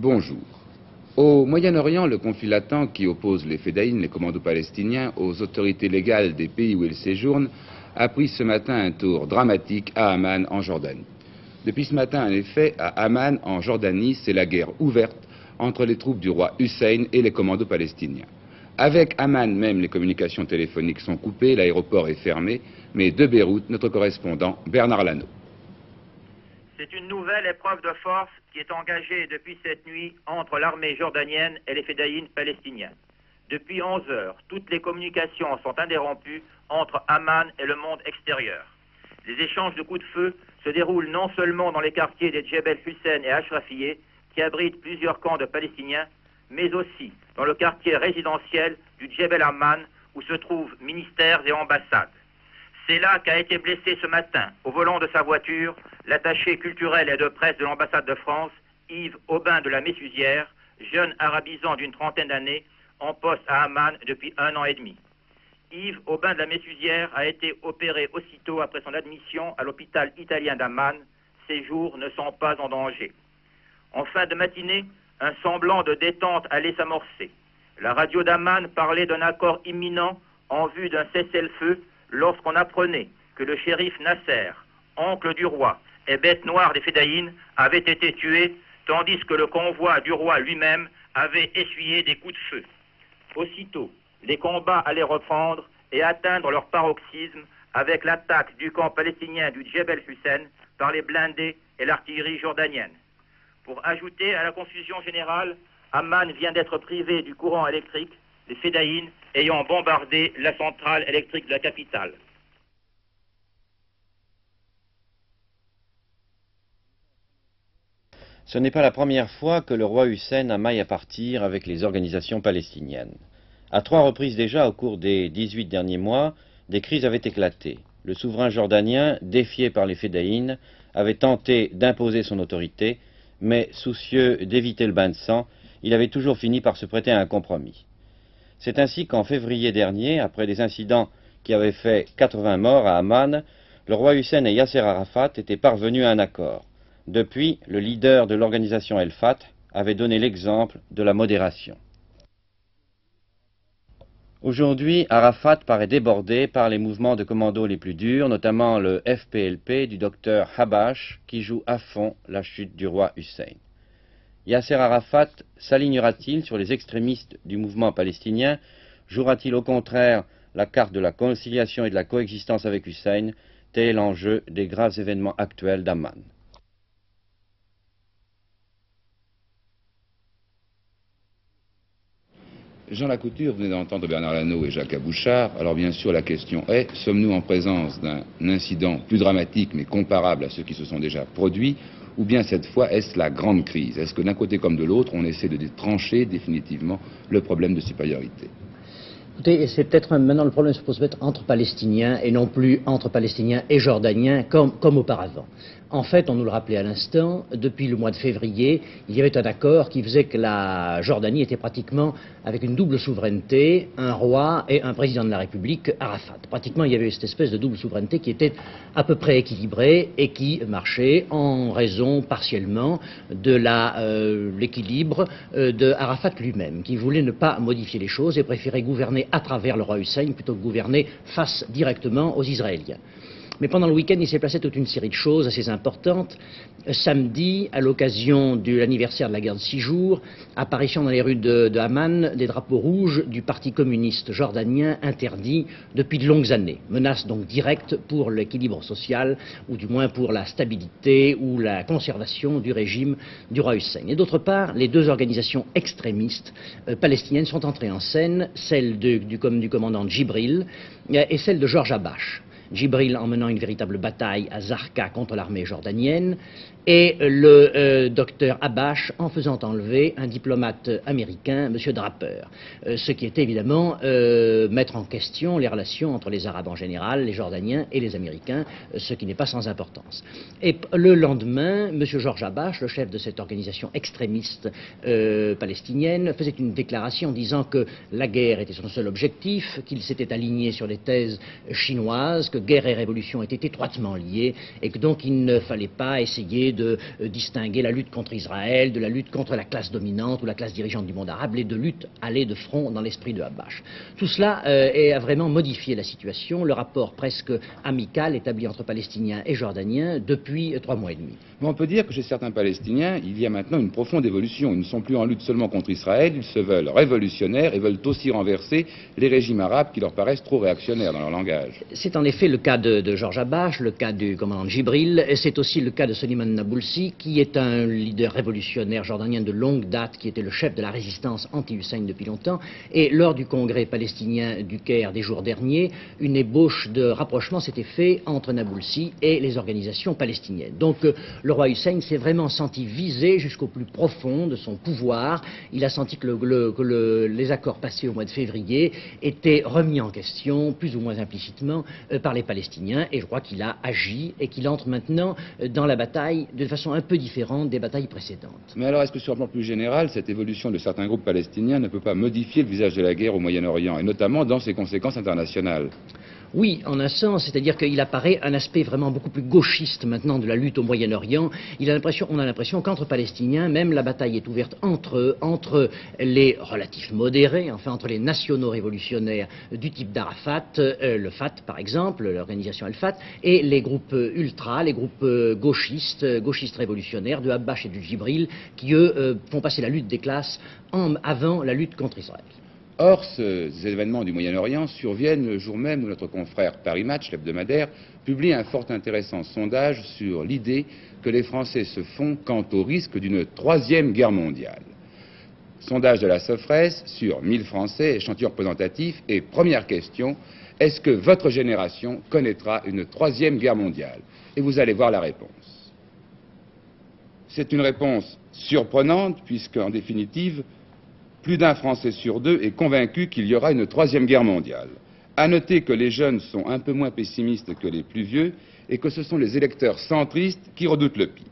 Bonjour. Au Moyen-Orient, le conflit latent qui oppose les Fédayines, les commandos palestiniens, aux autorités légales des pays où ils séjournent, a pris ce matin un tour dramatique à Amman, en Jordanie. Depuis ce matin, en effet, à Amman, en Jordanie, c'est la guerre ouverte entre les troupes du roi Hussein et les commandos palestiniens. Avec Amman même, les communications téléphoniques sont coupées, l'aéroport est fermé, mais de Beyrouth, notre correspondant Bernard Lano. C'est une nouvelle épreuve de force qui est engagée depuis cette nuit entre l'armée jordanienne et les Fédayines palestiniens. Depuis 11 heures, toutes les communications sont interrompues entre Amman et le monde extérieur. Les échanges de coups de feu se déroulent non seulement dans les quartiers des Djebel Hussein et Ashrafiyeh, qui abritent plusieurs camps de Palestiniens, mais aussi dans le quartier résidentiel du Djebel Amman, où se trouvent ministères et ambassades. C'est là qu'a été blessé ce matin, au volant de sa voiture, l'attaché culturel et de presse de l'ambassade de France, Yves Aubin de la Messusière, jeune arabisant d'une trentaine d'années, en poste à Amman depuis 1 an et demi. Yves Aubin de la Messusière a été opéré aussitôt après son admission à l'hôpital italien d'Amman. Ses jours ne sont pas en danger. En fin de matinée, un semblant de détente allait s'amorcer. La radio d'Amman parlait d'un accord imminent en vue d'un cessez-le-feu lorsqu'on apprenait que le shérif Nasser, oncle du roi et bête noire des Fédayines, avait été tué, tandis que le convoi du roi lui-même avait essuyé des coups de feu. Aussitôt, les combats allaient reprendre et atteindre leur paroxysme avec l'attaque du camp palestinien du Djebel Hussein par les blindés et l'artillerie jordanienne. Pour ajouter à la confusion générale, Amman vient d'être privé du courant électrique, les Fédayines ayant bombardé la centrale électrique de la capitale. Ce n'est pas la première fois que le roi Hussein a maille à partir avec les organisations palestiniennes. À 3 reprises déjà, au cours des 18 derniers mois, des crises avaient éclaté. Le souverain jordanien, défié par les Fédayines, avait tenté d'imposer son autorité, mais soucieux d'éviter le bain de sang, il avait toujours fini par se prêter à un compromis. C'est ainsi qu'en février dernier, après des incidents qui avaient fait 80 morts à Amman, le roi Hussein et Yasser Arafat étaient parvenus à un accord. Depuis, le leader de l'organisation El-Fatah avait donné l'exemple de la modération. Aujourd'hui, Arafat paraît débordé par les mouvements de commando les plus durs, notamment le FPLP du docteur Habash, qui joue à fond la chute du roi Hussein. Yasser Arafat s'alignera-t-il sur les extrémistes du mouvement palestinien? Jouera-t-il au contraire la carte de la conciliation et de la coexistence avec Hussein? Tel est l'enjeu des graves événements actuels d'Amman. Jean Lacouture, vous venez d'entendre Bernard Lano et Jacques Abouchard. Alors bien sûr, la question est, sommes-nous en présence d'un incident plus dramatique mais comparable à ceux qui se sont déjà produits, ou bien cette fois est-ce la grande crise? Est-ce que d'un côté comme de l'autre, on essaie de trancher définitivement le problème de supériorité? Écoutez, c'est peut-être maintenant le problème se pose peut-être entre Palestiniens et non plus entre Palestiniens et Jordaniens comme auparavant. En fait, on nous le rappelait à l'instant, depuis le mois de février, il y avait un accord qui faisait que la Jordanie était pratiquement avec une double souveraineté, un roi et un président de la République, Arafat. Pratiquement, il y avait cette espèce de double souveraineté qui était à peu près équilibrée et qui marchait en raison partiellement de l'équilibre de Arafat lui-même, qui voulait ne pas modifier les choses et préférait gouverner à travers le roi Hussein plutôt que gouverner face directement aux Israéliens. Mais pendant le week-end, il s'est passé toute une série de choses assez importantes. Samedi, à l'occasion de l'anniversaire de la guerre de 6 jours, apparition dans les rues de Amman des drapeaux rouges du Parti communiste jordanien interdit depuis de longues années. Menace donc directe pour l'équilibre social, ou du moins pour la stabilité ou la conservation du régime du roi Hussein. Et d'autre part, les deux organisations extrémistes palestiniennes sont entrées en scène, celle du commandant Djibril et celle de Georges Habash. Djibril en menant une véritable bataille à Zarqa contre l'armée jordanienne, et le docteur Habash en faisant enlever un diplomate américain, M. Draper. Ce qui était évidemment mettre en question les relations entre les Arabes en général, les Jordaniens et les Américains, ce qui n'est pas sans importance. Et le lendemain, M. Georges Habash, le chef de cette organisation extrémiste palestinienne, faisait une déclaration disant que la guerre était son seul objectif, qu'il s'était aligné sur les thèses chinoises, que guerre et révolution étaient étroitement liées et que donc il ne fallait pas essayer de distinguer la lutte contre Israël de la lutte contre la classe dominante ou la classe dirigeante du monde arabe. Les deux luttes allaient de front dans l'esprit de Habash. Tout cela a vraiment modifié la situation, le rapport presque amical établi entre Palestiniens et Jordaniens depuis 3 mois et demi. Mais on peut dire que chez certains Palestiniens, il y a maintenant une profonde évolution. Ils ne sont plus en lutte seulement contre Israël, ils se veulent révolutionnaires et veulent aussi renverser les régimes arabes qui leur paraissent trop réactionnaires dans leur langage. C'est en effet le cas de Georges Habash, le cas du commandant Djibril, et c'est aussi le cas de Soliman Nabulsi, qui est un leader révolutionnaire jordanien de longue date, qui était le chef de la résistance anti-Hussein depuis longtemps. Et lors du congrès palestinien du Caire des jours derniers, une ébauche de rapprochement s'était fait entre Nabulsi et les organisations palestiniennes. Donc le roi Hussein s'est vraiment senti visé jusqu'au plus profond de son pouvoir. Il a senti que les accords passés au mois de février étaient remis en question, plus ou moins implicitement, par les Palestiniens. Et je crois qu'il a agi et qu'il entre maintenant dans la bataille de façon un peu différente des batailles précédentes. Mais alors, est-ce que sur le plan plus général, cette évolution de certains groupes palestiniens ne peut pas modifier le visage de la guerre au Moyen-Orient, et notamment dans ses conséquences internationales ? Oui, en un sens, c'est-à-dire qu'il apparaît un aspect vraiment beaucoup plus gauchiste maintenant de la lutte au Moyen-Orient. On a l'impression qu'entre Palestiniens, même la bataille est ouverte entre eux, entre les relatifs modérés, enfin entre les nationaux révolutionnaires du type d'Arafat, le FAT par exemple, l'organisation Al-Fat, et les groupes ultras, les groupes gauchistes révolutionnaires de Habash et du Djibril, qui eux font passer la lutte des classes avant la lutte contre Israël. Or, ces événements du Moyen-Orient surviennent le jour même où notre confrère Paris Match, l'hebdomadaire, publie un fort intéressant sondage sur l'idée que les Français se font quant au risque d'une 3e guerre mondiale. Sondage de la Sofres sur 1000 Français, échantillon représentatif, et première question, est-ce que votre génération connaîtra une 3e guerre mondiale? Et vous allez voir la réponse. C'est une réponse surprenante, puisque, en définitive, plus d'un Français sur 2 est convaincu qu'il y aura une 3e guerre mondiale. À noter que les jeunes sont un peu moins pessimistes que les plus vieux et que ce sont les électeurs centristes qui redoutent le pire.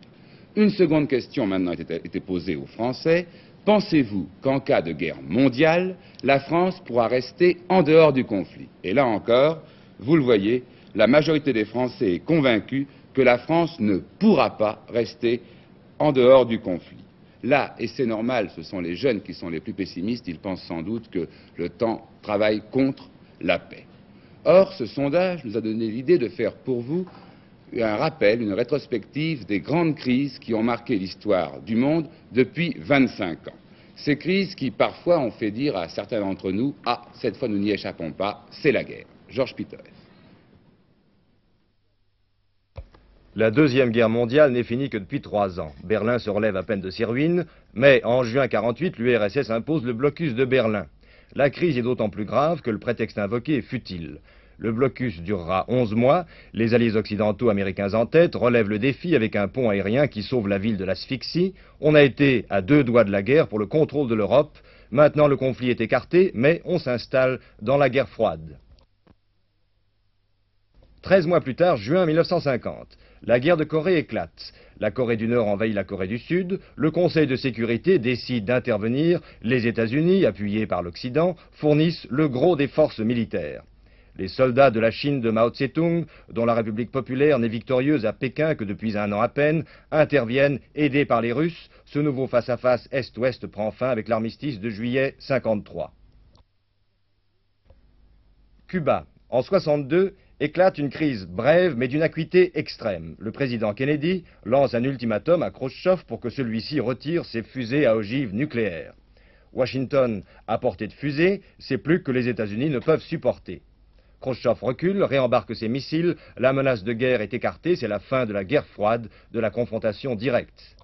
Une seconde question maintenant était posée aux Français. Pensez-vous qu'en cas de guerre mondiale, la France pourra rester en dehors du conflit? Et là encore, vous le voyez, la majorité des Français est convaincue que la France ne pourra pas rester en dehors du conflit. Là, et c'est normal, ce sont les jeunes qui sont les plus pessimistes, ils pensent sans doute que le temps travaille contre la paix. Or, ce sondage nous a donné l'idée de faire pour vous un rappel, une rétrospective des grandes crises qui ont marqué l'histoire du monde depuis 25 ans. Ces crises qui, parfois, ont fait dire à certains d'entre nous « Ah, cette fois, nous n'y échappons pas, c'est la guerre ». Georges Pittoreff. La Deuxième Guerre mondiale n'est finie que depuis 3 ans. Berlin se relève à peine de ses ruines, mais en juin 1948, l'URSS impose le blocus de Berlin. La crise est d'autant plus grave que le prétexte invoqué est futile. Le blocus durera 11 mois, les alliés occidentaux américains en tête relèvent le défi avec un pont aérien qui sauve la ville de l'asphyxie. On a été à 2 doigts de la guerre pour le contrôle de l'Europe. Maintenant le conflit est écarté, mais on s'installe dans la guerre froide. 13 mois plus tard, juin 1950, la guerre de Corée éclate. La Corée du Nord envahit la Corée du Sud. Le Conseil de sécurité décide d'intervenir. Les États-Unis, appuyés par l'Occident, fournissent le gros des forces militaires. Les soldats de la Chine de Mao Tse-tung, dont la République populaire n'est victorieuse à Pékin que depuis 1 an à peine, interviennent, aidés par les Russes. Ce nouveau face-à-face Est-Ouest prend fin avec l'armistice de juillet 1953. Cuba, en 1962, éclate une crise brève mais d'une acuité extrême. Le président Kennedy lance un ultimatum à Khrouchtchev pour que celui-ci retire ses fusées à ogive nucléaire. Washington, à portée de fusée, c'est plus que les États-Unis ne peuvent supporter. Khrouchtchev recule, réembarque ses missiles, la menace de guerre est écartée, c'est la fin de la guerre froide, de la confrontation directe.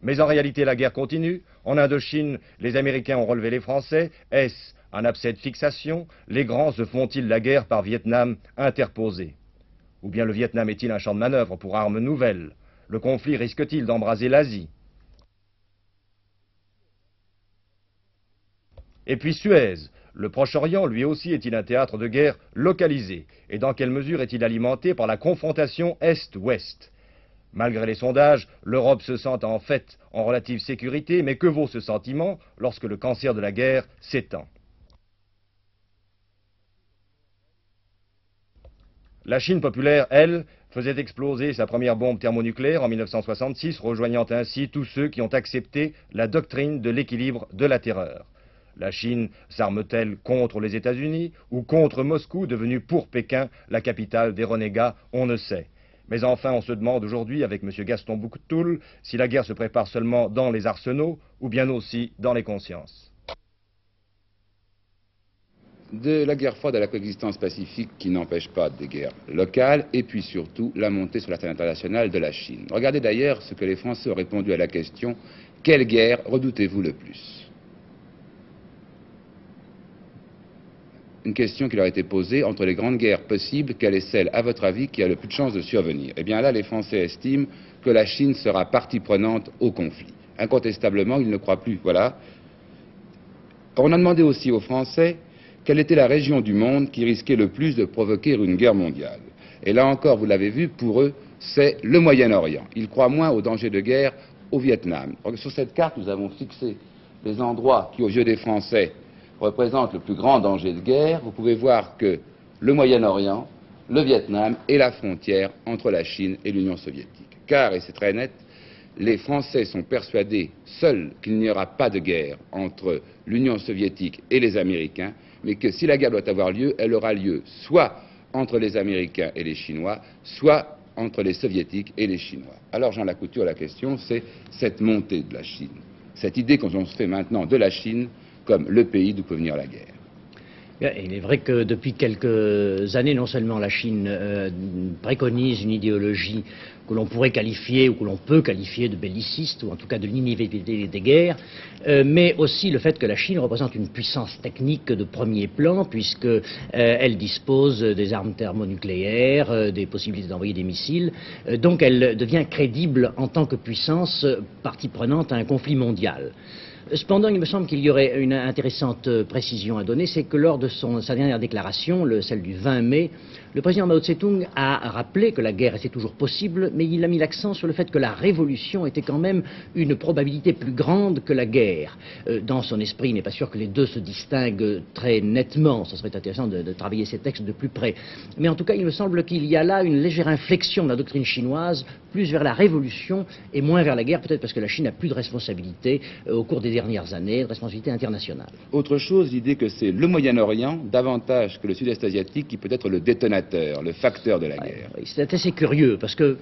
Mais en réalité, la guerre continue. En Indochine, les Américains ont relevé les Français. Est-ce un abcès de fixation? Les grands se font-ils la guerre par Vietnam interposé? Ou bien le Vietnam est-il un champ de manœuvre pour armes nouvelles? Le conflit risque-t-il d'embraser l'Asie? Et puis Suez. Le Proche-Orient, lui aussi, est-il un théâtre de guerre localisé? Et dans quelle mesure est-il alimenté par la confrontation Est-Ouest? Malgré les sondages, l'Europe se sent en fait en relative sécurité, mais que vaut ce sentiment lorsque le cancer de la guerre s'étend? La Chine populaire, elle, faisait exploser sa première bombe thermonucléaire en 1966, rejoignant ainsi tous ceux qui ont accepté la doctrine de l'équilibre de la terreur. La Chine s'arme-t-elle contre les États-Unis ou contre Moscou, devenu pour Pékin la capitale des renégats? On ne sait. Mais enfin, on se demande aujourd'hui, avec M. Gaston Bouctoul, si la guerre se prépare seulement dans les arsenaux ou bien aussi dans les consciences. De la guerre froide à la coexistence pacifique qui n'empêche pas des guerres locales, et puis surtout la montée sur la scène internationale de la Chine. Regardez d'ailleurs ce que les Français ont répondu à la question « Quelle guerre redoutez-vous le plus ?» Une question qui leur a été posée entre les grandes guerres possibles, quelle est celle, à votre avis, qui a le plus de chances de survenir? Eh bien là, les Français estiment que la Chine sera partie prenante au conflit. Incontestablement, ils ne croient plus. Voilà. On a demandé aussi aux Français quelle était la région du monde qui risquait le plus de provoquer une guerre mondiale. Et là encore, vous l'avez vu, pour eux, c'est le Moyen-Orient. Ils croient moins au danger de guerre au Vietnam. Sur cette carte, nous avons fixé les endroits qui, aux yeux des Français, représentent le plus grand danger de guerre. Vous pouvez voir que le Moyen-Orient, le Vietnam est la frontière entre la Chine et l'Union soviétique. Car, et c'est très net, les Français sont persuadés seuls qu'il n'y aura pas de guerre entre l'Union soviétique et les Américains, mais que si la guerre doit avoir lieu, elle aura lieu soit entre les Américains et les Chinois, soit entre les Soviétiques et les Chinois. Alors, Jean Lacouture, la question, c'est cette montée de la Chine, cette idée qu'on se fait maintenant de la Chine comme le pays d'où peut venir la guerre. Il est vrai que depuis quelques années, non seulement la Chine préconise une idéologie que l'on pourrait qualifier ou que l'on peut qualifier de belliciste, ou en tout cas de l'inévitabilité des guerres, mais aussi le fait que la Chine représente une puissance technique de premier plan, puisque elle dispose des armes thermonucléaires, des possibilités d'envoyer des missiles, donc elle devient crédible en tant que puissance partie prenante à un conflit mondial. Cependant, il me semble qu'il y aurait une intéressante précision à donner, c'est que lors de sa dernière déclaration, celle du 20 mai, le président Mao Tse-tung a rappelé que la guerre était toujours possible, mais il a mis l'accent sur le fait que la révolution était quand même une probabilité plus grande que la guerre. Dans son esprit, il n'est pas sûr que les deux se distinguent très nettement, ce serait intéressant de travailler ces textes de plus près. Mais en tout cas, il me semble qu'il y a là une légère inflexion de la doctrine chinoise, plus vers la révolution et moins vers la guerre, peut-être parce que la Chine n'a plus de responsabilité au cours des dernières années, de responsabilité internationale. Autre chose, l'idée que c'est le Moyen-Orient, davantage que le Sud-Est asiatique, qui peut être le détonateur, le facteur de la guerre. Oui, c'est assez curieux, parce que,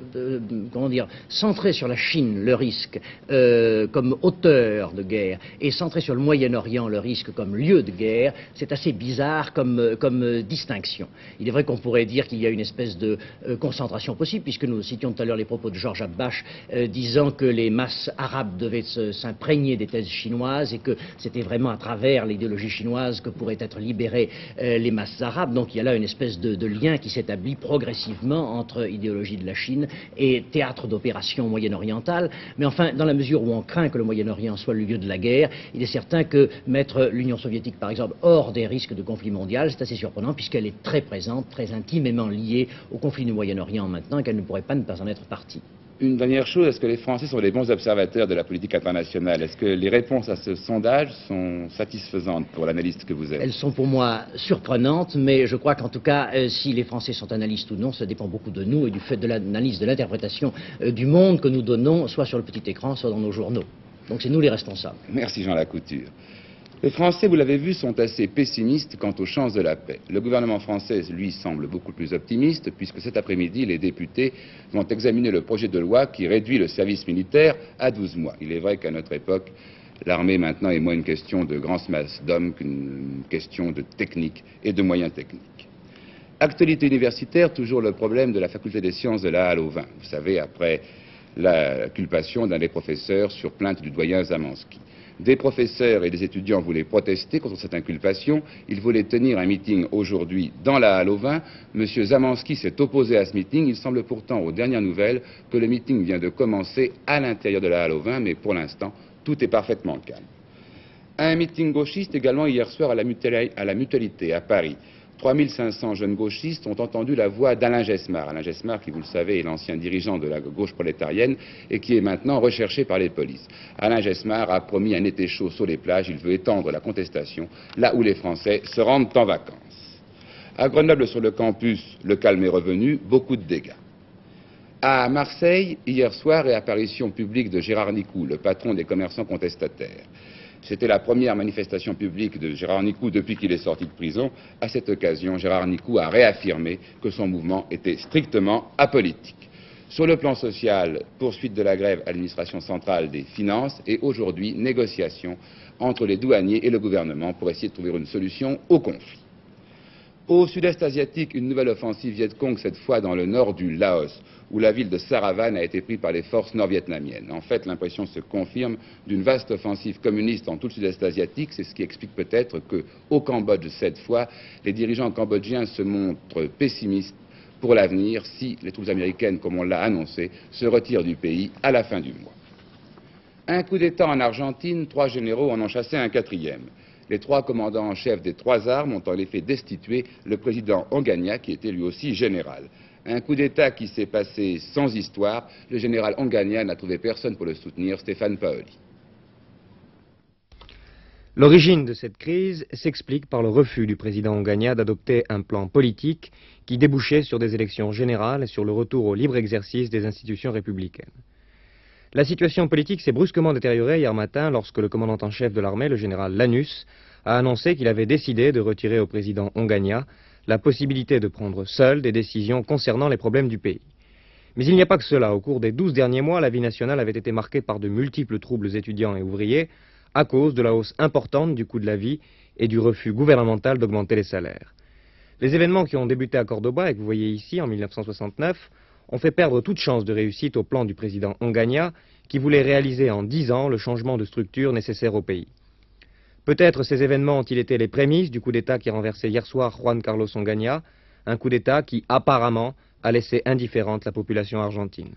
comment dire, centrer sur la Chine le risque comme auteur de guerre, et centrer sur le Moyen-Orient le risque comme lieu de guerre, c'est assez bizarre comme distinction. Il est vrai qu'on pourrait dire qu'il y a une espèce de concentration possible, puisque nous citions tout à l'heure les propos de Georges Habash disant que les masses arabes devaient s'imprégner des thèses chinoises et que c'était vraiment à travers l'idéologie chinoise que pourraient être libérées les masses arabes. Donc il y a là une espèce de lien qui s'établit progressivement entre idéologie de la Chine et théâtre d'opération moyen-oriental. Mais enfin, dans la mesure où on craint que le Moyen-Orient soit le lieu de la guerre, il est certain que mettre l'Union soviétique, par exemple, hors des risques de conflit mondial, c'est assez surprenant puisqu'elle est très présente, très intimement liée au conflit du Moyen-Orient maintenant et qu'elle ne pourrait pas ne pas en être partie. Une dernière chose, est-ce que les Français sont les bons observateurs de la politique internationale? Est-ce que les réponses à ce sondage sont satisfaisantes pour l'analyste que vous êtes? Elles sont pour moi surprenantes, mais je crois qu'en tout cas, si les Français sont analystes ou non, ça dépend beaucoup de nous et du fait de l'analyse, de l'interprétation du monde que nous donnons, soit sur le petit écran, soit dans nos journaux. Donc c'est nous les responsables. Merci Jean Lacouture. Les Français, vous l'avez vu, sont assez pessimistes quant aux chances de la paix. Le gouvernement français, lui, semble beaucoup plus optimiste, puisque cet après-midi, les députés vont examiner le projet de loi qui réduit le service militaire à 12 mois. Il est vrai qu'à notre époque, l'armée maintenant est moins une question de grande masse d'hommes qu'une question de technique et de moyens techniques. Actualité universitaire, toujours le problème de la faculté des sciences de la Halle aux Vins. Vous savez, après la culpation d'un des professeurs sur plainte du doyen Zamansky. Des professeurs et des étudiants voulaient protester contre cette inculpation. Ils voulaient tenir un meeting aujourd'hui dans la Halle aux Vins. M. Zamansky s'est opposé à ce meeting. Il semble pourtant, aux dernières nouvelles, que le meeting vient de commencer à l'intérieur de la Halle aux Vins, mais pour l'instant, tout est parfaitement calme. Un meeting gauchiste également hier soir à la Mutualité, à Paris. 3500 jeunes gauchistes ont entendu la voix d'Alain Gesmar. Alain Gesmar, qui, vous le savez, est l'ancien dirigeant de la gauche prolétarienne et qui est maintenant recherché par les polices. Alain Gesmar a promis un été chaud sur les plages. Il veut étendre la contestation là où les Français se rendent en vacances. À Grenoble, sur le campus, le calme est revenu, beaucoup de dégâts. À Marseille, hier soir, réapparition publique de Gérard Nicou, le patron des commerçants contestataires. C'était la première manifestation publique de Gérard Nicou depuis qu'il est sorti de prison. À cette occasion, Gérard Nicou a réaffirmé que son mouvement était strictement apolitique. Sur le plan social, poursuite de la grève à l'administration centrale des finances et aujourd'hui, négociation entre les douaniers et le gouvernement pour essayer de trouver une solution au conflit. Au sud-est asiatique, une nouvelle offensive Viet-Cong, cette fois dans le nord du Laos, où la ville de Saravan a été prise par les forces nord-vietnamiennes. En fait, l'impression se confirme d'une vaste offensive communiste en tout le sud-est asiatique. C'est ce qui explique peut-être qu'au Cambodge, cette fois, les dirigeants cambodgiens se montrent pessimistes pour l'avenir si les troupes américaines, comme on l'a annoncé, se retirent du pays à la fin du mois. Un coup d'État en Argentine, 3 généraux en ont chassé un 4e. Les 3 commandants en chef des 3 armes ont en effet destitué le président Onganía, qui était lui aussi général. Un coup d'État qui s'est passé sans histoire. Le général Onganía n'a trouvé personne pour le soutenir, Stéphane Paoli. L'origine de cette crise s'explique par le refus du président Onganía d'adopter un plan politique qui débouchait sur des élections générales et sur le retour au libre exercice des institutions républicaines. La situation politique s'est brusquement détériorée hier matin lorsque le commandant en chef de l'armée, le général Lanus, a annoncé qu'il avait décidé de retirer au président Onganía la possibilité de prendre seul des décisions concernant les problèmes du pays. Mais il n'y a pas que cela. Au cours des 12 derniers mois, la vie nationale avait été marquée par de multiples troubles étudiants et ouvriers à cause de la hausse importante du coût de la vie et du refus gouvernemental d'augmenter les salaires. Les événements qui ont débuté à Cordoba et que vous voyez ici en 1969 ont fait perdre toute chance de réussite au plan du président Onganía qui voulait réaliser en 10 ans le changement de structure nécessaire au pays. Peut-être ces événements ont-ils été les prémices du coup d'État qui a renversé hier soir Juan Carlos Onganía, un coup d'État qui apparemment a laissé indifférente la population argentine.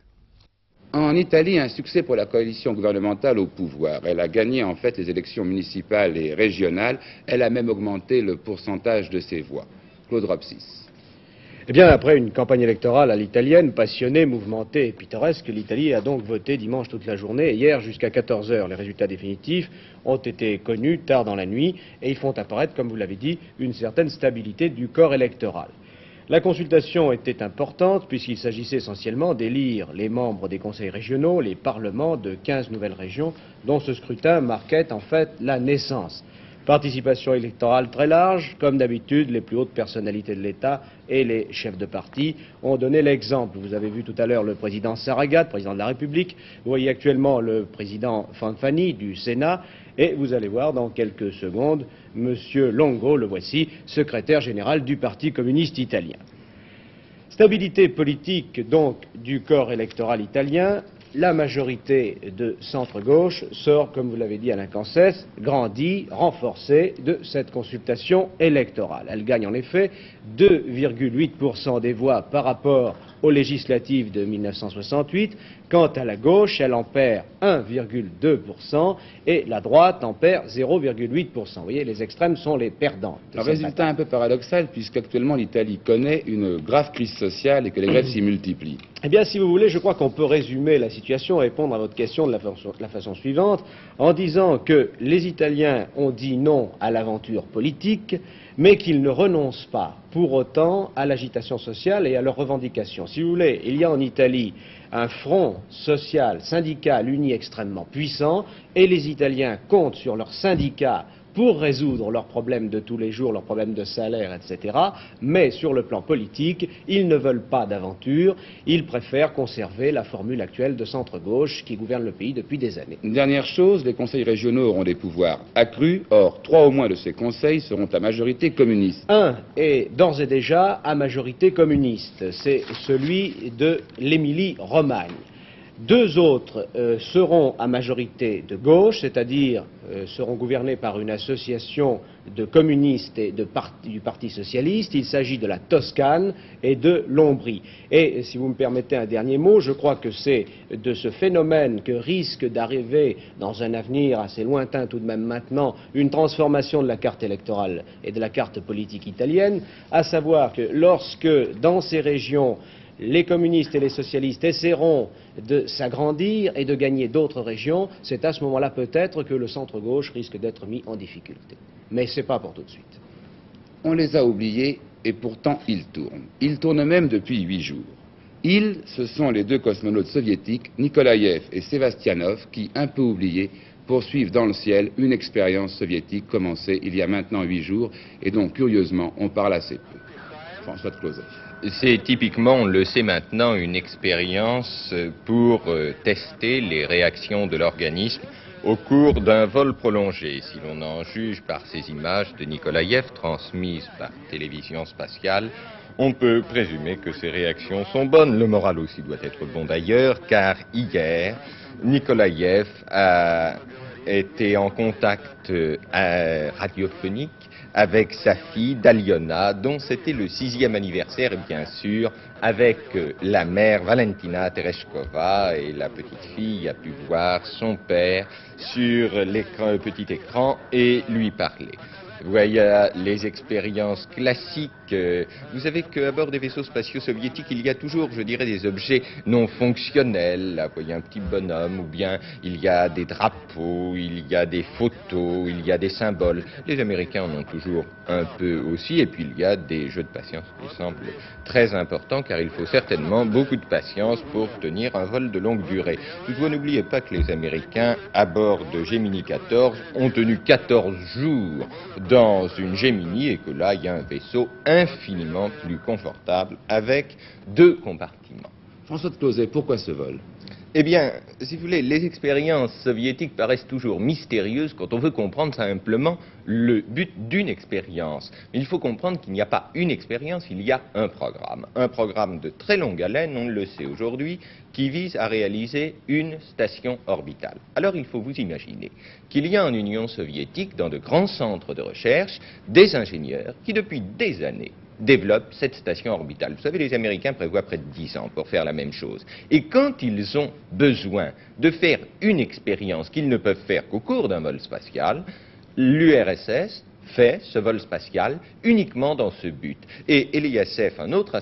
En Italie, un succès pour la coalition gouvernementale au pouvoir. Elle a gagné en fait les élections municipales et régionales. Elle a même augmenté le pourcentage de ses voix. Claude Ropsis. Eh bien, après une campagne électorale à l'italienne, passionnée, mouvementée et pittoresque, l'Italie a donc voté dimanche toute la journée et hier jusqu'à 14 h. Les résultats définitifs ont été connus tard dans la nuit et ils font apparaître, comme vous l'avez dit, une certaine stabilité du corps électoral. La consultation était importante puisqu'il s'agissait essentiellement d'élire les membres des conseils régionaux, les parlements de 15 nouvelles régions dont ce scrutin marquait en fait la naissance. Participation électorale très large, comme d'habitude, les plus hautes personnalités de l'État et les chefs de parti ont donné l'exemple. Vous avez vu tout à l'heure le président Saragat, président de la République, vous voyez actuellement le président Fanfani du Sénat, et vous allez voir dans quelques secondes Monsieur Longo, le voici, secrétaire général du Parti communiste italien. Stabilité politique donc du corps électoral italien. La majorité de centre-gauche sort, comme vous l'avez dit Alain Cancès, grandie, renforcée de cette consultation électorale. Elle gagne en effet 2,8% des voix par rapport aux législatives de 1968. Quant à la gauche, elle en perd 1,2% et la droite en perd 0,8%. Vous voyez, les extrêmes sont les perdants. Un résultat un peu paradoxal puisqu'actuellement l'Italie connaît une grave crise sociale et que les grèves s'y multiplient. Eh bien, si vous voulez, je crois qu'on peut résumer la situation et répondre à votre question de la façon suivante en disant que les Italiens ont dit non à l'aventure politique, mais qu'ils ne renoncent pas pour autant à l'agitation sociale et à leurs revendications. Si vous voulez, il y a en Italie un front social, syndical uni extrêmement puissant et les Italiens comptent sur leurs syndicats pour résoudre leurs problèmes de tous les jours, leurs problèmes de salaire, etc. Mais sur le plan politique, ils ne veulent pas d'aventure, ils préfèrent conserver la formule actuelle de centre-gauche qui gouverne le pays depuis des années. Une dernière chose, les conseils régionaux auront des pouvoirs accrus, or 3 au moins de ces conseils seront à majorité communiste. Un est d'ores et déjà à majorité communiste, c'est celui de l'Émilie-Romagne. 2 autres seront à majorité de gauche, c'est-à-dire seront gouvernés par une association de communistes et du Parti socialiste. Il s'agit de la Toscane et de l'Ombrie. Et si vous me permettez un dernier mot, je crois que c'est de ce phénomène que risque d'arriver dans un avenir assez lointain tout de même maintenant une transformation de la carte électorale et de la carte politique italienne, à savoir que lorsque dans ces régions les communistes et les socialistes essaieront de s'agrandir et de gagner d'autres régions, c'est à ce moment-là peut-être que le centre-gauche risque d'être mis en difficulté. Mais ce n'est pas pour tout de suite. On les a oubliés et pourtant il tourne. Il tourne même depuis 8 jours. Ils, ce sont les deux cosmonautes soviétiques, Nikolaïev et Sevastianov, qui, un peu oubliés, poursuivent dans le ciel une expérience soviétique commencée il y a maintenant 8 jours, et dont, curieusement, on parle assez peu. François de Closet. C'est typiquement, on le sait maintenant, une expérience pour tester les réactions de l'organisme au cours d'un vol prolongé. Si l'on en juge par ces images de Nikolaïev transmises par télévision spatiale, on peut présumer que ces réactions sont bonnes. Le moral aussi doit être bon d'ailleurs, car hier, Nikolaïev a été en contact radiophonique avec sa fille Daliona, dont c'était le 6e anniversaire, et bien sûr avec la mère Valentina Tereshkova, et la petite fille a pu voir son père sur l'écran, petit écran, et lui parler. Vous voyez les expériences classiques. Vous savez qu'à bord des vaisseaux spatiaux soviétiques, il y a toujours, je dirais, des objets non fonctionnels. Là, vous voyez un petit bonhomme, ou bien il y a des drapeaux, il y a des photos, il y a des symboles. Les Américains en ont toujours un peu aussi, et puis il y a des jeux de patience qui semblent très importants, car il faut certainement beaucoup de patience pour tenir un vol de longue durée. Toutefois, n'oubliez pas que les Américains, à bord de Gemini 14, ont tenu 14 jours dans une Gemini, et que là, il y a un vaisseau infiniment plus confortable avec 2 compartiments. François de Closet, pourquoi ce vol? Eh bien, si vous voulez, les expériences soviétiques paraissent toujours mystérieuses quand on veut comprendre simplement le but d'une expérience. Mais il faut comprendre qu'il n'y a pas une expérience, il y a un programme de très longue haleine, on le sait aujourd'hui, qui vise à réaliser une station orbitale. Alors il faut vous imaginer qu'il y a en Union soviétique, dans de grands centres de recherche, des ingénieurs qui depuis des années développent cette station orbitale. Vous savez, les Américains prévoient près de 10 ans pour faire la même chose. Et quand ils ont besoin de faire une expérience qu'ils ne peuvent faire qu'au cours d'un vol spatial, l'URSS fait ce vol spatial uniquement dans ce but. Et Eliassev, un autre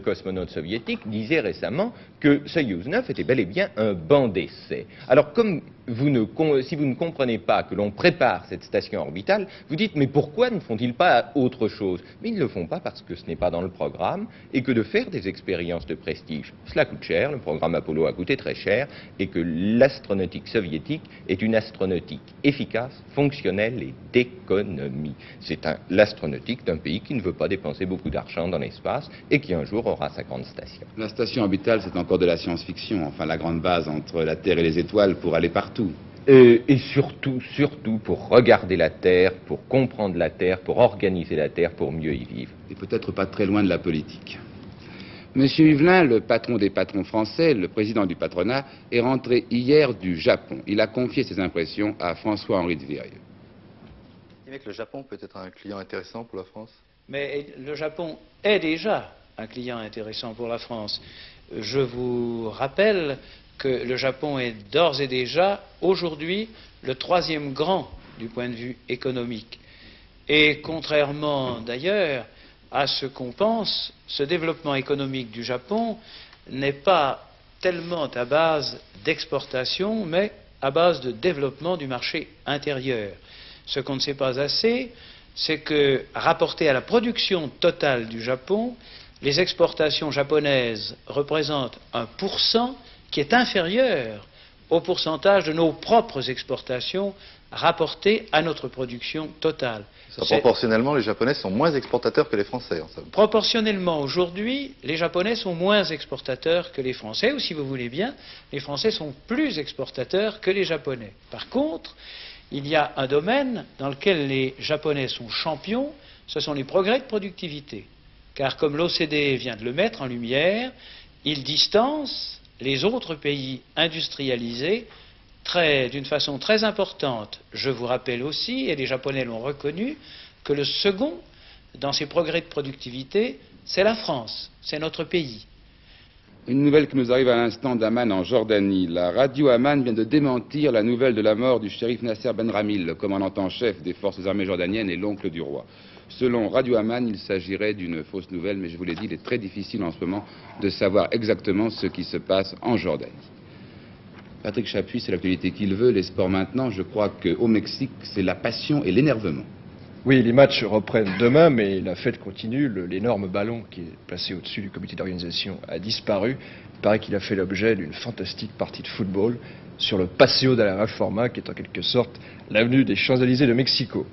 cosmonaute soviétique, disait récemment que Soyouz 9 était bel et bien un banc d'essai. Alors, comme si vous ne comprenez pas que l'on prépare cette station orbitale, vous dites, mais pourquoi ne font-ils pas autre chose? Mais ils ne le font pas parce que ce n'est pas dans le programme, et que de faire des expériences de prestige, cela coûte cher, le programme Apollo a coûté très cher, et que l'astronautique soviétique est une astronautique efficace, fonctionnelle et d'économie. C'est l'astronautique d'un pays qui ne veut pas dépenser beaucoup d'argent dans l'espace, et qui un jour aura sa grande station. La station orbitale, c'est encore de la science-fiction, enfin la grande base entre la Terre et les étoiles pour aller partout. Et surtout pour regarder la Terre, pour comprendre la Terre, pour organiser la Terre, pour mieux y vivre. Et peut-être pas très loin de la politique. Monsieur Yvelin, le patron des patrons français, le président du patronat, est rentré hier du Japon. Il a confié ses impressions à François-Henri de Virieu. Vous estimez que le Japon peut être un client intéressant pour la France? Mais le Japon est déjà un client intéressant pour la France. Je vous rappelle que le Japon est d'ores et déjà, aujourd'hui, le 3e grand du point de vue économique. Et contrairement d'ailleurs à ce qu'on pense, ce développement économique du Japon n'est pas tellement à base d'exportation, mais à base de développement du marché intérieur. Ce qu'on ne sait pas assez, c'est que, rapporté à la production totale du Japon, les exportations japonaises représentent 1% qui est inférieur au pourcentage de nos propres exportations rapportées à notre production totale. Proportionnellement, les Japonais sont moins exportateurs que les Français, en somme. Proportionnellement, aujourd'hui, les Japonais sont moins exportateurs que les Français, ou si vous voulez bien, les Français sont plus exportateurs que les Japonais. Par contre, il y a un domaine dans lequel les Japonais sont champions, ce sont les progrès de productivité. Car comme l'OCDE vient de le mettre en lumière, ils distancent les autres pays industrialisés d'une façon très importante. Je vous rappelle aussi, et les Japonais l'ont reconnu, que le second dans ces progrès de productivité, c'est la France, c'est notre pays. Une nouvelle qui nous arrive à l'instant d'Amman en Jordanie. La radio Amman vient de démentir la nouvelle de la mort du shérif Nasser Ben Ramil, le commandant en chef des forces armées jordaniennes et l'oncle du roi. Selon Radio Amman, il s'agirait d'une fausse nouvelle, mais je vous l'ai dit, il est très difficile en ce moment de savoir exactement ce qui se passe en Jordanie. Patrick Chapuis, c'est l'actualité qu'il veut, les sports maintenant. Je crois qu'au Mexique, c'est la passion et l'énervement. Oui, les matchs reprennent demain, mais la fête continue. L'énorme ballon qui est placé au-dessus du comité d'organisation a disparu. Il paraît qu'il a fait l'objet d'une fantastique partie de football sur le Paseo de la Reforma, qui est en quelque sorte l'avenue des Champs-Élysées de Mexico.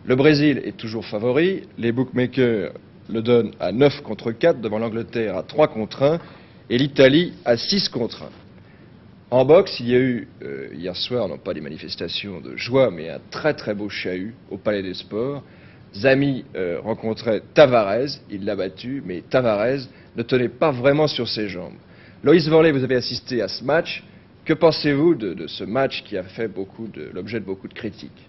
Le Brésil est toujours favori. Les bookmakers le donnent à 9 contre 4, devant l'Angleterre à 3 contre 1, et l'Italie à 6 contre 1. En boxe, il y a eu hier soir, non pas des manifestations de joie, mais un très très beau chahut au Palais des Sports. Zami rencontrait Tavares, il l'a battu, mais Tavares ne tenait pas vraiment sur ses jambes. Loïs Vorlet, vous avez assisté à ce match. Que pensez-vous de ce match qui a fait l'objet de beaucoup de critiques?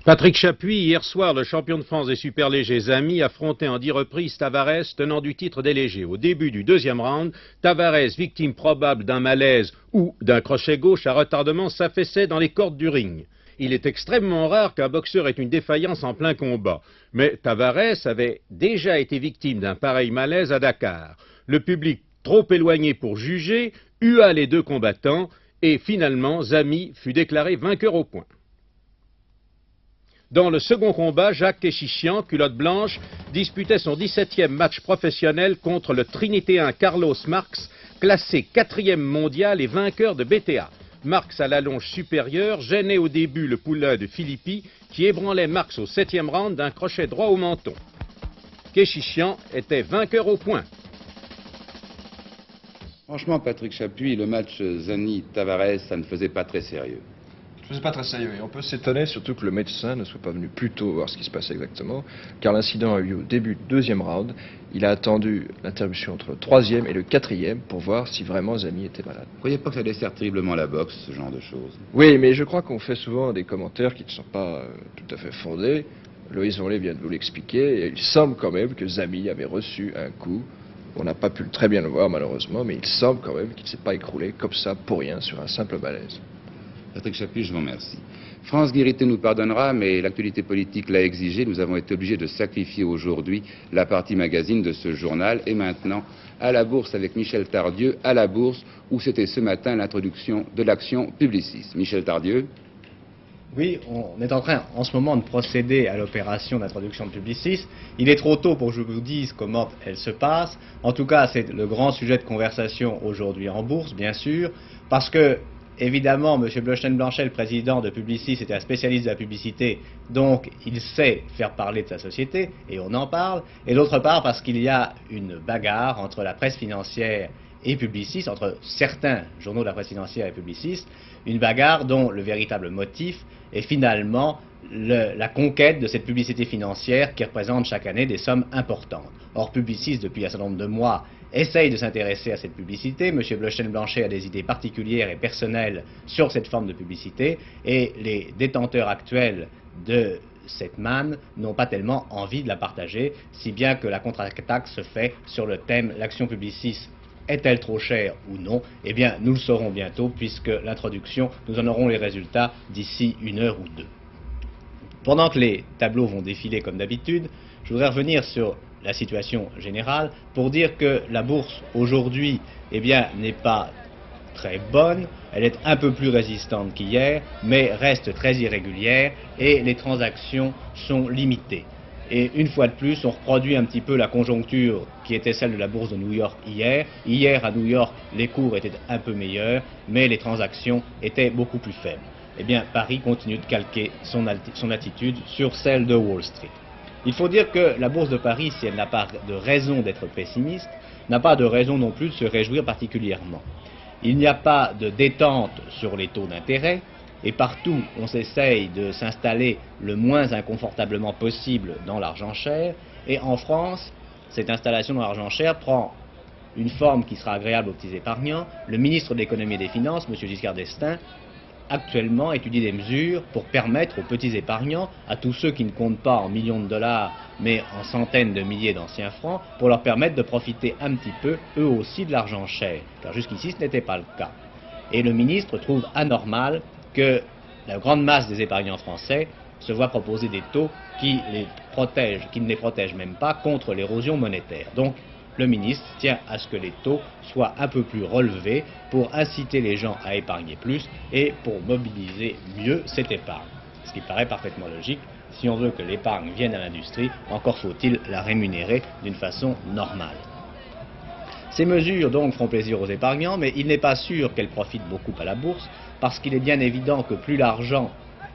Patrick Chapuis, hier soir, le champion de France des superlégers Zami affrontait en 10 reprises Tavares, tenant du titre des légers. Au début du deuxième round, Tavares, victime probable d'un malaise ou d'un crochet gauche à retardement, s'affaissait dans les cordes du ring. Il est extrêmement rare qu'un boxeur ait une défaillance en plein combat. Mais Tavares avait déjà été victime d'un pareil malaise à Dakar. Le public, trop éloigné pour juger, hua les deux combattants et finalement, Zami fut déclaré vainqueur au point. Dans le second combat, Jacques Kechichian, culotte blanche, disputait son 17e match professionnel contre le Trinitéen Carlos Marx, classé 4e mondial et vainqueur de BTA. Marx à la longe supérieure gênait au début le poulain de Philippi qui ébranlait Marx au 7e round d'un crochet droit au menton. Kechichian était vainqueur au point. Franchement, Patrick Chapuis, le match Zani-Tavares, ça ne faisait pas très sérieux. Ce n'est pas très sérieux et on peut s'étonner surtout que le médecin ne soit pas venu plus tôt voir ce qui se passait exactement, car l'incident a eu lieu au début du deuxième round. Il a attendu l'interruption entre le 3e et le 4e pour voir si vraiment Zami était malade. Vous ne croyez pas que ça dessert terriblement la boxe, ce genre de choses? Oui, mais je crois qu'on fait souvent des commentaires qui ne sont pas tout à fait fondés. Loïs Vonley vient de vous l'expliquer, et il semble quand même que Zami avait reçu un coup. On n'a pas pu très bien le voir malheureusement, mais il semble quand même qu'il ne s'est pas écroulé comme ça pour rien sur un simple malaise. Patrick Chapuis, je vous remercie. France Guérité nous pardonnera, mais l'actualité politique l'a exigé. Nous avons été obligés de sacrifier aujourd'hui la partie magazine de ce journal. Et maintenant, à la Bourse avec Michel Tardieu, à la Bourse, où c'était ce matin l'introduction de l'action Publicis. Michel Tardieu. Oui, on est en train en ce moment de procéder à l'opération d'introduction de Publicis. Il est trop tôt pour que je vous dise comment elle se passe. En tout cas, c'est le grand sujet de conversation aujourd'hui en bourse, bien sûr, parce que évidemment, M. Blochten-Blanchet, le président de Publicis, était un spécialiste de la publicité, donc il sait faire parler de sa société, et on en parle. Et d'autre part, parce qu'il y a une bagarre entre la presse financière et Publicis, entre certains journaux de la presse financière et Publicis, une bagarre dont le véritable motif est finalement la conquête de cette publicité financière qui représente chaque année des sommes importantes. Or, Publicis, depuis un certain nombre de mois, essaye de s'intéresser à cette publicité. M. Blochten-Blanchet a des idées particulières et personnelles sur cette forme de publicité, et les détenteurs actuels de cette manne n'ont pas tellement envie de la partager, si bien que la contre-attaque se fait sur le thème « L'action Publicis est-elle trop chère ou non ?» Eh bien, nous le saurons bientôt, puisque l'introduction, nous en aurons les résultats d'ici 1 heure ou 2. Pendant que les tableaux vont défiler comme d'habitude, je voudrais revenir sur la situation générale pour dire que la bourse aujourd'hui, eh bien, n'est pas très bonne, elle est un peu plus résistante qu'hier, mais reste très irrégulière et les transactions sont limitées. Et une fois de plus, on reproduit un petit peu la conjoncture qui était celle de la bourse de New York hier. Hier, à New York, les cours étaient un peu meilleurs, mais les transactions étaient beaucoup plus faibles. Eh bien, Paris continue de calquer son attitude sur celle de Wall Street. Il faut dire que la bourse de Paris, si elle n'a pas de raison d'être pessimiste, n'a pas de raison non plus de se réjouir particulièrement. Il n'y a pas de détente sur les taux d'intérêt, et partout on s'essaye de s'installer le moins inconfortablement possible dans l'argent cher, et en France, cette installation dans l'argent cher prend une forme qui sera agréable aux petits épargnants. Le ministre de l'économie et des finances, M. Giscard d'Estaing, actuellement étudie des mesures pour permettre aux petits épargnants, à tous ceux qui ne comptent pas en millions de dollars, mais en centaines de milliers d'anciens francs, pour leur permettre de profiter un petit peu, eux aussi, de l'argent cher. Car jusqu'ici, ce n'était pas le cas. Et le ministre trouve anormal que la grande masse des épargnants français se voit proposer des taux qui ne les protègent même pas contre l'érosion monétaire. Donc, le ministre tient à ce que les taux soient un peu plus relevés pour inciter les gens à épargner plus et pour mobiliser mieux cette épargne. ce qui paraît parfaitement logique. Si on veut que l'épargne vienne à l'industrie, encore faut-il la rémunérer d'une façon normale. Ces mesures donc feront plaisir aux épargnants, mais il n'est pas sûr qu'elles profitent beaucoup à la bourse, parce qu'il est bien évident que plus l'argent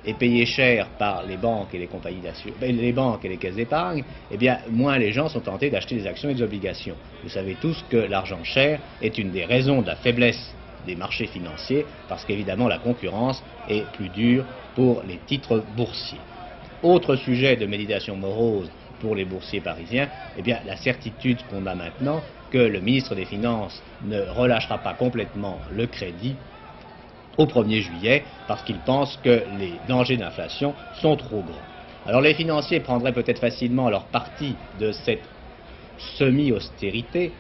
est payé cher par les banques et les compagnies les banques et les caisses d'épargne, eh bien moins les gens sont tentés d'acheter des actions et des obligations. Vous savez tous que l'argent cher est une des raisons de la faiblesse des marchés financiers, parce qu'évidemment la concurrence est plus dure pour les titres boursiers. Autre sujet de méditation morose pour les boursiers parisiens, eh bien la certitude qu'on a maintenant que le ministre des Finances ne relâchera pas complètement le crédit au 1er juillet, parce qu'il pense que les dangers d'inflation sont trop grands. Alors les financiers prendraient peut-être facilement leur parti de cette semi-austérité,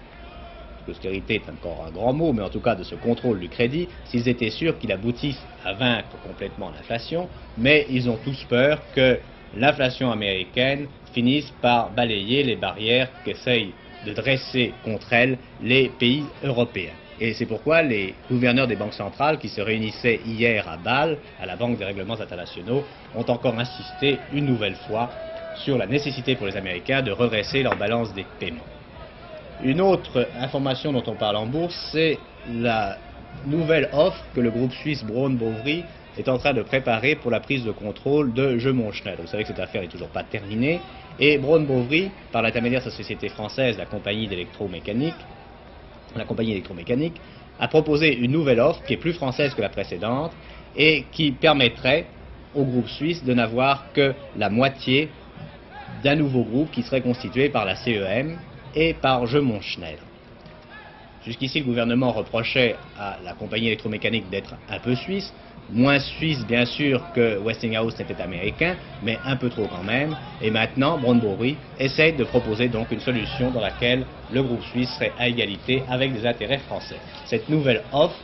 l'austérité est encore un grand mot, mais en tout cas de ce contrôle du crédit, s'ils étaient sûrs qu'il aboutisse à vaincre complètement l'inflation, mais ils ont tous peur que l'inflation américaine finisse par balayer les barrières qu'essayent de dresser contre elle les pays européens. Et c'est pourquoi les gouverneurs des banques centrales qui se réunissaient hier à Bâle, à la Banque des règlements internationaux, ont encore insisté une nouvelle fois sur la nécessité pour les Américains de redresser leur balance des paiements. Une autre information dont on parle en bourse, c'est la nouvelle offre que le groupe suisse Braun-Boveri est en train de préparer pour la prise de contrôle de Jeux-Montchnel. Vous savez que cette affaire n'est toujours pas terminée, et Braun-Boveri, par l'intermédiaire de sa société française, la compagnie électromécanique, a proposé une nouvelle offre qui est plus française que la précédente et qui permettrait au groupe suisse de n'avoir que la moitié d'un nouveau groupe qui serait constitué par la CEM et par Jeux-Montchnel. Jusqu'ici, le gouvernement reprochait à la compagnie électromécanique d'être un peu suisse, moins suisse bien sûr que Westinghouse n'était américain, mais un peu trop quand même. Et maintenant, Braun-Boveri essaye de proposer donc une solution dans laquelle le groupe suisse serait à égalité avec des intérêts français. Cette nouvelle offre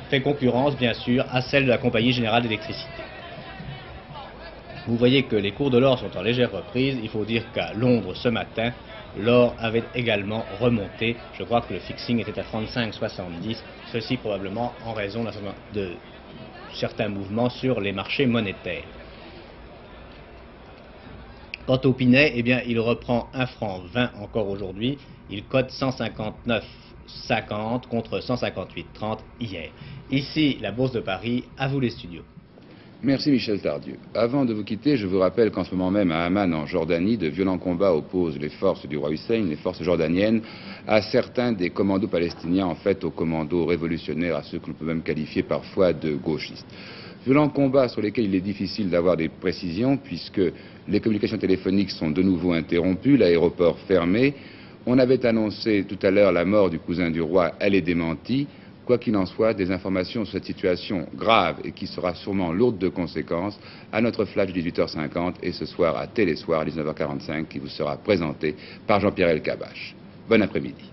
fait concurrence bien sûr à celle de la Compagnie Générale d'Électricité. Vous voyez que les cours de l'or sont en légère reprise. Il faut dire qu'à Londres ce matin, l'or avait également remonté. Je crois que le fixing était à 35,70. Ceci probablement en raison de certains mouvements sur les marchés monétaires. Quant au Pinet, eh bien, il reprend 1,20 franc encore aujourd'hui. Il cote 159,50 contre 158,30 hier. Ici, la Bourse de Paris, à vous les studios. Merci Michel Tardieu. Avant de vous quitter, je vous rappelle qu'en ce moment même à Amman, en Jordanie, de violents combats opposent les forces du roi Hussein, les forces jordaniennes, à certains des commandos palestiniens, en fait aux commandos révolutionnaires, à ceux que l'on peut même qualifier parfois de gauchistes. Violents combats sur lesquels il est difficile d'avoir des précisions, puisque les communications téléphoniques sont de nouveau interrompues, l'aéroport fermé. On avait annoncé tout à l'heure la mort du cousin du roi, elle est démentie. Quoi qu'il en soit, des informations sur cette situation grave et qui sera sûrement lourde de conséquences à notre flash 18h50 et ce soir à Télésoir 19h45 qui vous sera présenté par Jean-Pierre Elkabbach. Bon après-midi.